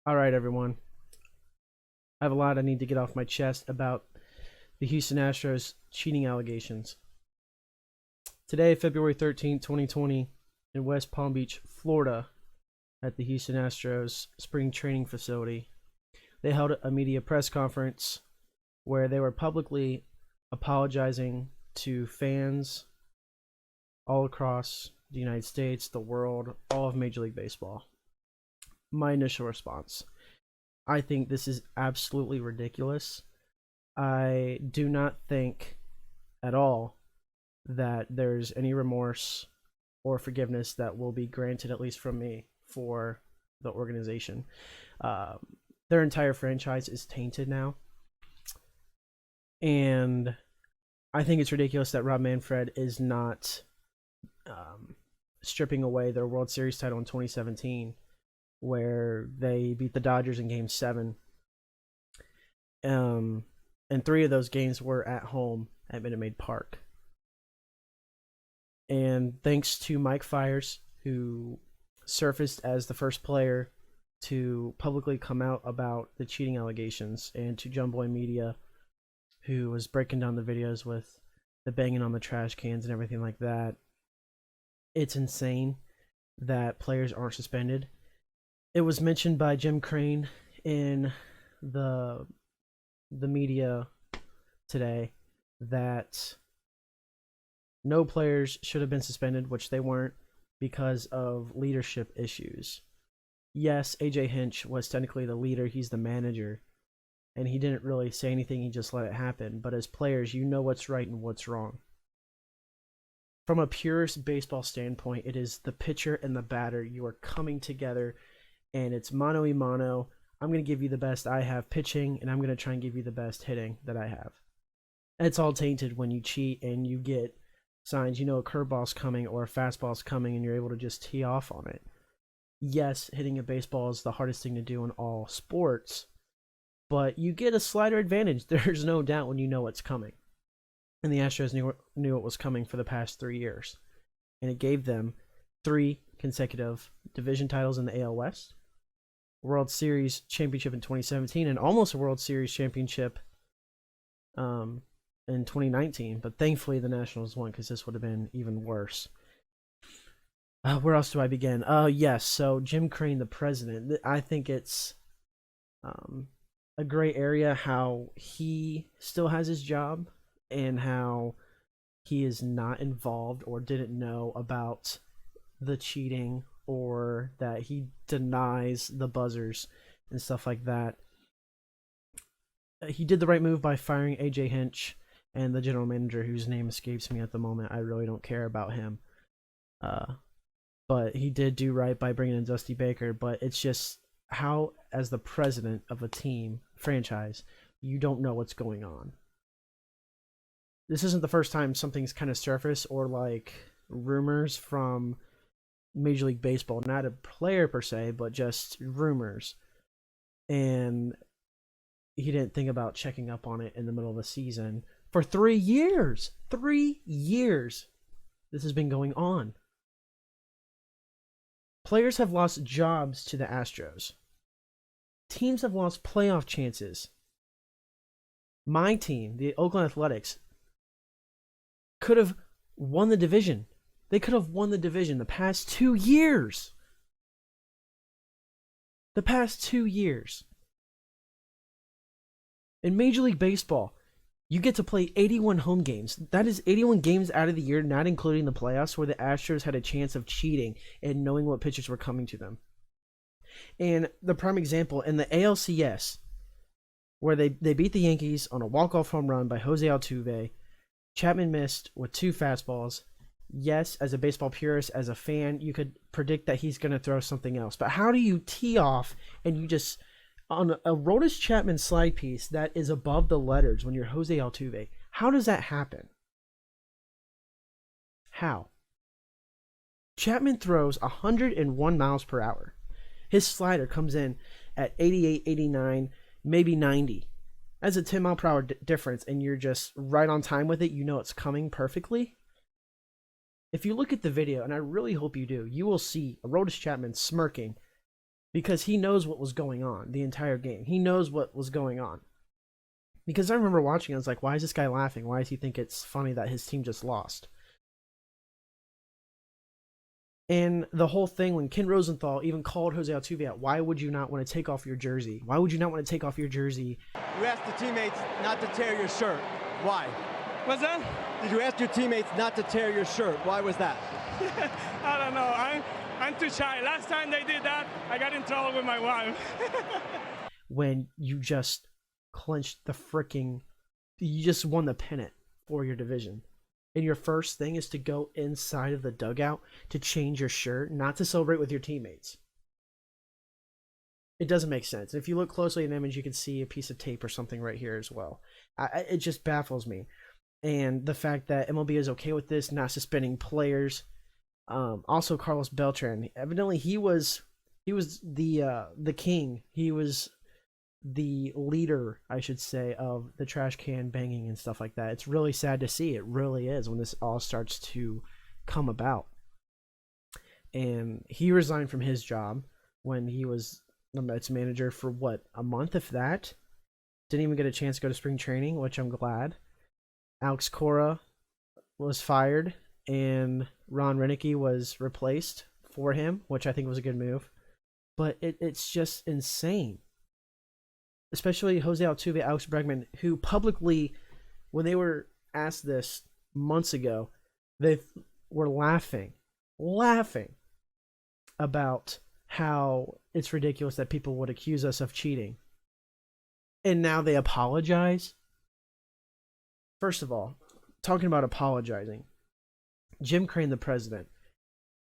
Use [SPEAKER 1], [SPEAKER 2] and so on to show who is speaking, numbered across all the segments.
[SPEAKER 1] All right, everyone. I have a lot I need to get off my chest about the Houston Astros cheating allegations. Today, February 13th, 2020, in West Palm Beach, Florida, at the Houston Astros spring training facility, they held a media press conference where they were publicly apologizing to fans all across the United States, the world, all of Major League Baseball. My initial response: I think this is absolutely ridiculous. I do not think at all that there's any remorse or forgiveness that will be granted, at least from me, for the organization. Uh, their entire franchise is tainted now. And I think it's ridiculous that Rob Manfred is not stripping away their World Series title in 2017, where they beat the Dodgers in Game 7. And 3 of those games were at home at Minute Maid Park. And thanks to Mike Fiers, who surfaced as the first player to publicly come out about the cheating allegations, and to Jumboy Media, who was breaking down the videos with the banging on the trash cans and everything like that. It's insane that players aren't suspended. It was mentioned by Jim Crane in the media today that no players should have been suspended, which they weren't, because of leadership issues. Yes, AJ Hinch was technically the leader, he's the manager, and he didn't really say anything, he just let it happen. But as players, you know what's right and what's wrong. From a purist baseball standpoint, it is the pitcher and the batter. You are coming together, and it's mano a mano. I'm going to give you the best I have pitching, and I'm going to try and give you the best hitting that I have. It's all tainted when you cheat and you get signs, you know, a curveball's coming or a fastball's coming, and you're able to just tee off on it. Yes, hitting a baseball is the hardest thing to do in all sports, but you get a slider advantage. There's no doubt when you know what's coming. And the Astros knew it was coming for the past 3 years. And it gave them 3 consecutive division titles in the AL West, World Series championship in 2017, and almost a World Series championship in 2019. But thankfully the Nationals won, because this would have been even worse. Where else do I begin? Yes, so Jim Crane, the president, I think it's a gray area how he still has his job and how he is not involved or didn't know about the cheating, or that he denies the buzzers and stuff like that. He did the right move by firing AJ Hinch and the general manager, whose name escapes me at the moment. I really don't care about him. But he did do right by bringing in Dusty Baker. But it's just how, as the president of a team, franchise, you don't know what's going on. This isn't the first time something's kind of surfaced, or like rumors from Major League Baseball, not a player per se, but just rumors. And he didn't think about checking up on it in the middle of the season. For 3 years! 3 years! This has been going on. Players have lost jobs to the Astros. Teams have lost playoff chances. My team, the Oakland Athletics, could have won the division. They could have won the division the past 2 years. The past 2 years. In Major League Baseball, you get to play 81 home games. That is 81 games out of the year, not including the playoffs, where the Astros had a chance of cheating and knowing what pitchers were coming to them. And the prime example, in the ALCS, where they beat the Yankees on a walk-off home run by Jose Altuve, Chapman missed with 2 fastballs. Yes, as a baseball purist, as a fan, you could predict that he's going to throw something else. But how do you tee off and you just, on a Aroldis Chapman slide piece that is above the letters when you're Jose Altuve, how does that happen? How? Chapman throws 101 miles per hour. His slider comes in at 88, 89, maybe 90. That's a 10 mile per hour difference, and you're just right on time with it. You know it's coming perfectly. If you look at the video, and I really hope you do, you will see Aroldis Chapman smirking because he knows what was going on the entire game. He knows what was going on. Because I remember watching, I was like, why is this guy laughing? Why does he think it's funny that his team just lost? And the whole thing, when Ken Rosenthal even called Jose Altuve out, why would you not want to take off your jersey? Why would you not want to take off your jersey?
[SPEAKER 2] You asked the teammates not to tear your shirt. Why?
[SPEAKER 3] What's that?
[SPEAKER 2] Did you ask your teammates not to tear your shirt? Why was that?
[SPEAKER 3] I don't know. I'm too shy. Last time they did that, I got in trouble with my wife.
[SPEAKER 1] When you just clinched you just won the pennant for your division. And your first thing is to go inside of the dugout to change your shirt, not to celebrate with your teammates. It doesn't make sense. If you look closely in the image, you can see a piece of tape or something right here as well. It just baffles me. And the fact that MLB is okay with this, not suspending players. Also, Carlos Beltran. Evidently, he was the king. He was the leader, I should say, of the trash can banging and stuff like that. It's really sad to see. It really is, when this all starts to come about. And he resigned from his job when he was the Mets manager for what, a month, if that? Didn't even get a chance to go to spring training, which I'm glad. Alex Cora was fired and Ron Renicky was replaced for him, which I think was a good move. But it's just insane. Especially Jose Altuve, Alex Bregman, who publicly, when they were asked this months ago, they were laughing about how it's ridiculous that people would accuse us of cheating. And now they apologize? First of all, talking about apologizing, Jim Crane, the president,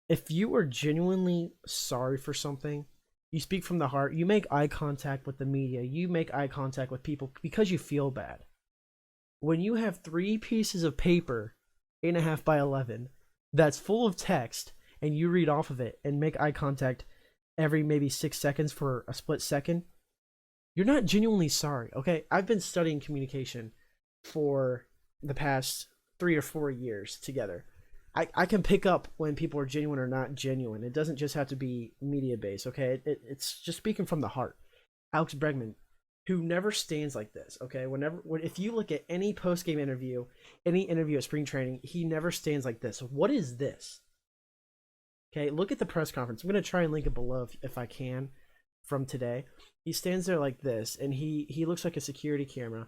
[SPEAKER 1] if you are genuinely sorry for something, you speak from the heart, you make eye contact with the media, you make eye contact with people because you feel bad. When you have 3 pieces of paper, 8.5 by 11, that's full of text, and you read off of it and make eye contact every maybe 6 seconds for a split second, you're not genuinely sorry, okay? I've been studying communication for the past 3 or 4 years together. I can pick up when people are genuine or not genuine. It doesn't just have to be media based, okay? It's just speaking from the heart. Alex Bregman, who never stands like this, okay? If you look at any post game interview, any interview at spring training, he never stands like this. What is this? Okay, look at the press conference. I'm gonna try and link it below if I can from today. He stands there like this, and he looks like a security camera,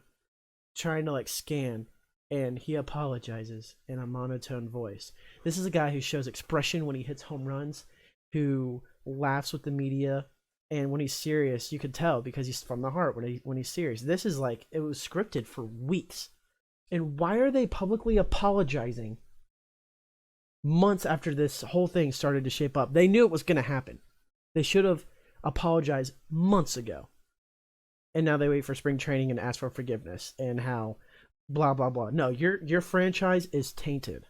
[SPEAKER 1] trying to like scan. And he apologizes in a monotone voice. This is a guy who shows expression when he hits home runs, who laughs with the media, and when he's serious, you could tell because he's from the heart when he's serious. This is like, it was scripted for weeks. And why are they publicly apologizing months after this whole thing started to shape up? They knew it was going to happen. They should have apologized months ago. And now they wait for spring training and ask for forgiveness and how blah blah blah. No, your franchise is tainted.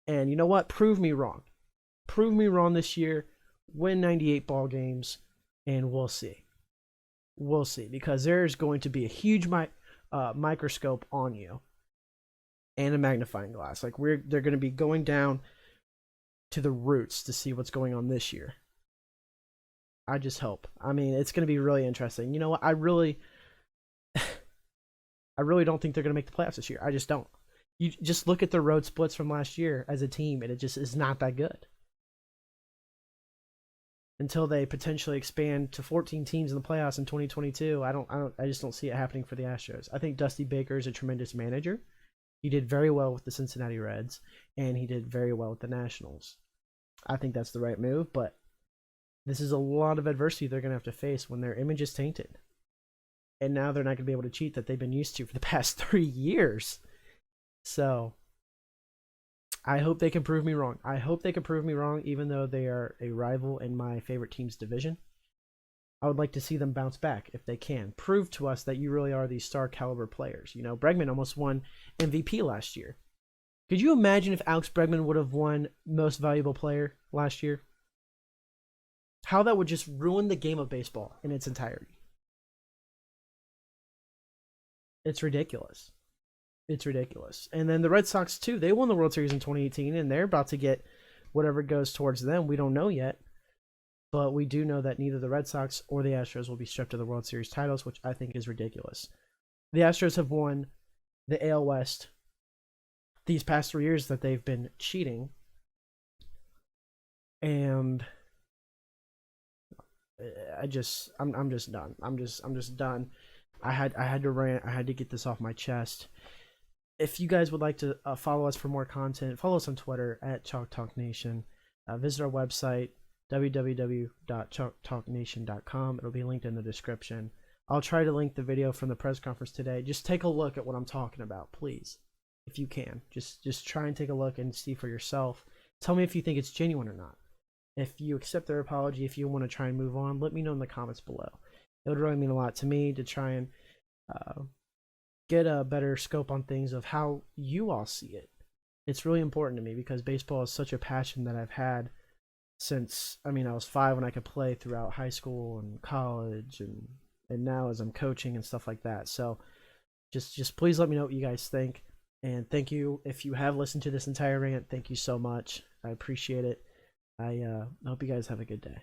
[SPEAKER 1] And you know what? Prove me wrong. Prove me wrong this year. Win 98 ball games, and we'll see. We'll see, because there's going to be a huge microscope on you and a magnifying glass. Like they're going to be going down to the roots to see what's going on this year. I just hope. I mean, it's going to be really interesting. You know what? I really don't think they're going to make the playoffs this year. I just don't. You just look at the road splits from last year as a team, and it just is not that good. Until they potentially expand to 14 teams in the playoffs in 2022, I just don't see it happening for the Astros. I think Dusty Baker is a tremendous manager. He did very well with the Cincinnati Reds, and he did very well with the Nationals. I think that's the right move, but this is a lot of adversity they're going to have to face when their image is tainted. And now they're not going to be able to cheat that they've been used to for the past 3 years. So I hope they can prove me wrong. I hope they can prove me wrong, even though they are a rival in my favorite team's division. I would like to see them bounce back if they can. Prove to us that you really are these star caliber players. You know, Bregman almost won MVP last year. Could you imagine if Alex Bregman would have won Most Valuable Player last year? How that would just ruin the game of baseball in its entirety. It's ridiculous. It's ridiculous. And then the Red Sox, too. They won the World Series in 2018, and they're about to get whatever goes towards them. We don't know yet. But we do know that neither the Red Sox or the Astros will be stripped of the World Series titles, which I think is ridiculous. The Astros have won the AL West these past 3 years that they've been cheating, and I'm just done. I'm just done. I had to rant. I had to get this off my chest. If you guys would like to follow us for more content, follow us on Twitter at chalktalknation. Visit our website www.chalktalknation.com. It'll be linked in the description. I'll try to link the video from the press conference today. Just take a look at what I'm talking about, please, if you can. Just try and take a look and see for yourself. Tell me if you think it's genuine or not. If you accept their apology, if you want to try and move on, let me know in the comments below. It would really mean a lot to me to try and get a better scope on things of how you all see it. It's really important to me because baseball is such a passion that I've had since, I was 5 when I could play throughout high school and college, and now as I'm coaching and stuff like that. So just please let me know what you guys think. And thank you if you have listened to this entire rant. Thank you so much. I appreciate it. I hope you guys have a good day.